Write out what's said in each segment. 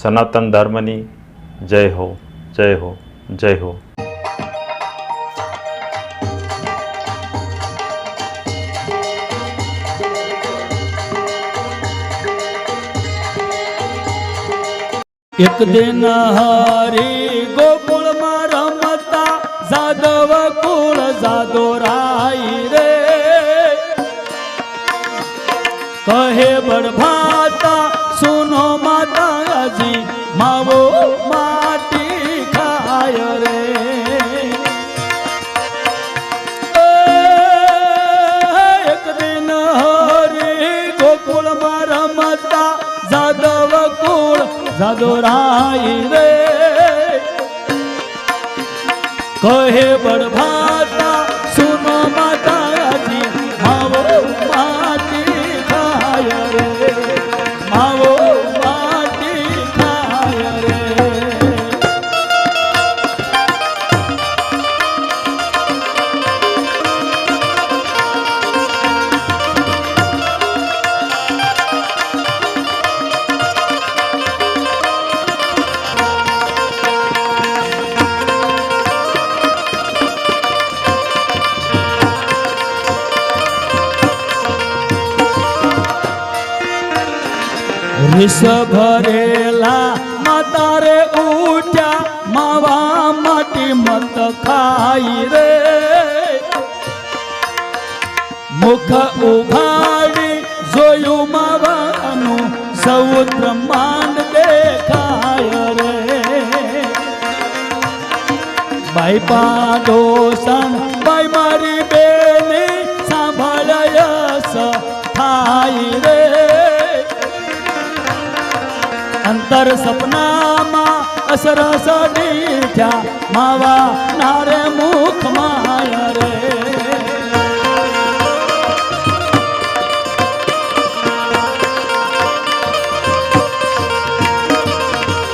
સનાતન ધર્મની જય હો, જય હો, જય હો. એક દિન હરી ગોકુળ માં રમતા જાદવ કુળ જાદો રાઈ રે કહે બળભાતા સુનો માતાજી માવો માટી ખાય રે એક દિન હરી ગોકુળ માં રમતા જાદવ કુળ જાદો રાઈ રે કહે બળભાતા સુનો માતાજી માવો માટી ખાય રે માવો માટી ખાય રે વિષ ભરેલા માતારે ઉઠ્યા માવા માટી મત ખાઈ રે મુખ ઉઘાડી જોયું માવાનું સૌ બ્રહ્માંડ દેખાય રે બાઈ પાડોસણ બાઈ મારી બેને સાંભળયસ થાય રે અંતર સપનામાં અસરસ દીઠ્યા માવા નારે મુખ માય રે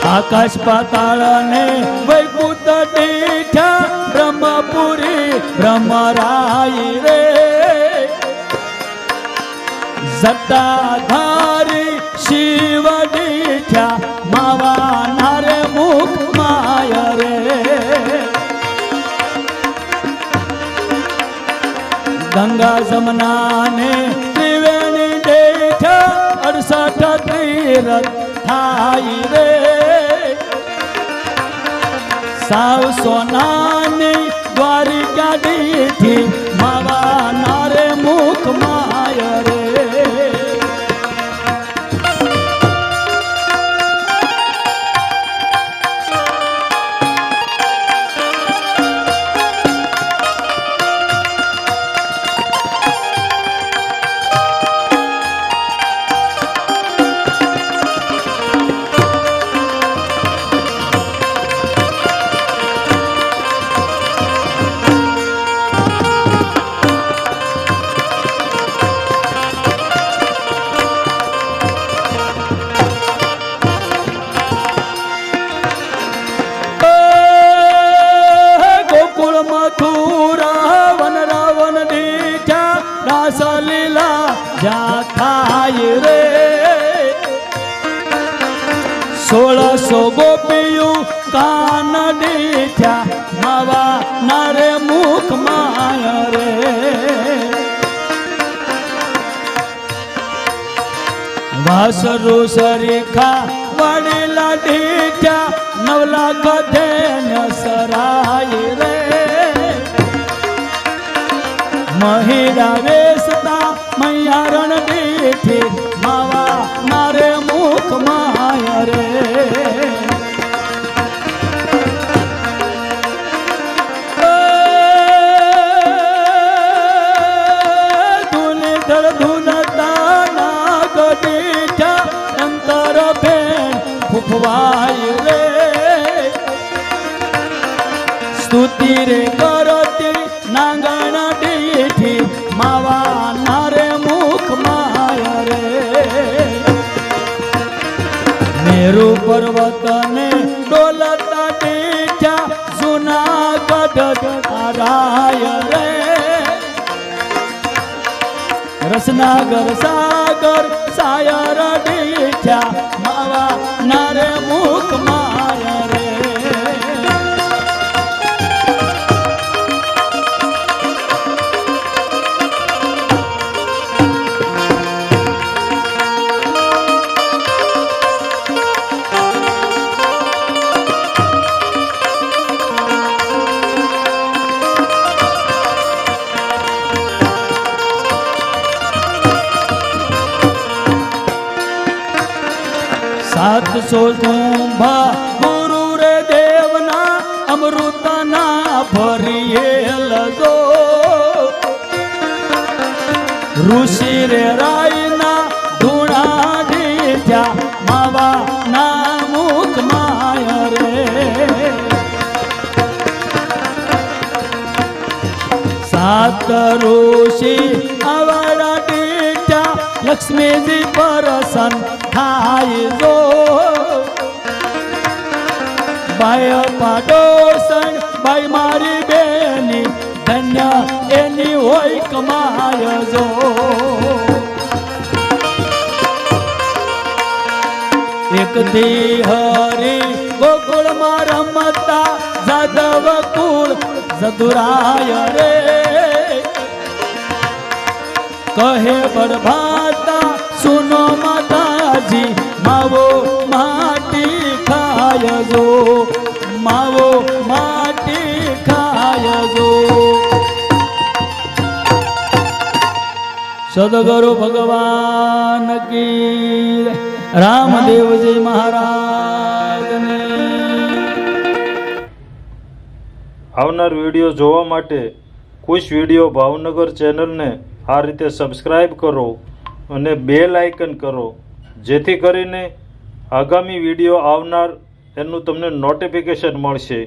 આકાશ પાતાળ ને વૈકુંઠ દીઠ્યા બ્રહ્મપુરી બ્રહ્મરાઈ રે જટાધારી શિવ દીઠ્યા માવા નારે મુખ માય રે ગંગા જમના ને ત્રિવેણી દેઠ્યા 68 તીરથ થાય રે સાવ સોનાની દ્વારિકા દીઠી માવા નારે મુખ માય રે જા થાય રે 1600 ગોપીયું કાન દીઠ્યા માવા નારે મુખ માય રે વાસરુ સરીખા વડીલા દીઠ્યા 9 લાખ ધેન સરાય રે મહિરા વેસતા મૈયારણ દીઠી માવા નારે મુખ માય રે ધૂનિધર ધૂનતા નાગ દીઠા અંતર ફેન ફૂફવાય રે સ્તુતિ રે કરતી નાંગણ દીઠી માવા નારે મુખ માય રે મેરુ પર્વત ને ડોલતા દીઠ્યા જૂનાગઢ આરાય રે રસનાગર સાગર સાયર દીઠ્યા માવા નારે મુખ 700 કુંભા ગુરુ રે દેવના અમૃતના ભરીએ લગો ઋષિ રે રાયના ધૂણા દીધા માવા ના મુખ માય રે સાત ઋષિ આવડા દીધા લક્ષ્મીજી પરસન થાય જો બાય પાડોસણ બાય મારી બેની ધન્ય એની હોય કમાય જો એક દી હરી ગોકુળમાં રમતા જાદવ કુળ જદુરાય રે કહે બળભાતા સુનો માતાજી માવો માટી ખાય જો માવો માટી ખાય જો સદગુરુ ભગવાન કી રામદેવજી મહારાજને આવનાર વિડીયો જોવા માટે ખુશ વિડીયો ભાવનગર ચેનલને આ રીતે સબસ્ક્રાઈબ કરો અને બેલ આઇકન કરો જેથી કરીને આગામી વિડીયો આવનાર એનું તમને નોટિફિકેશન મળશે.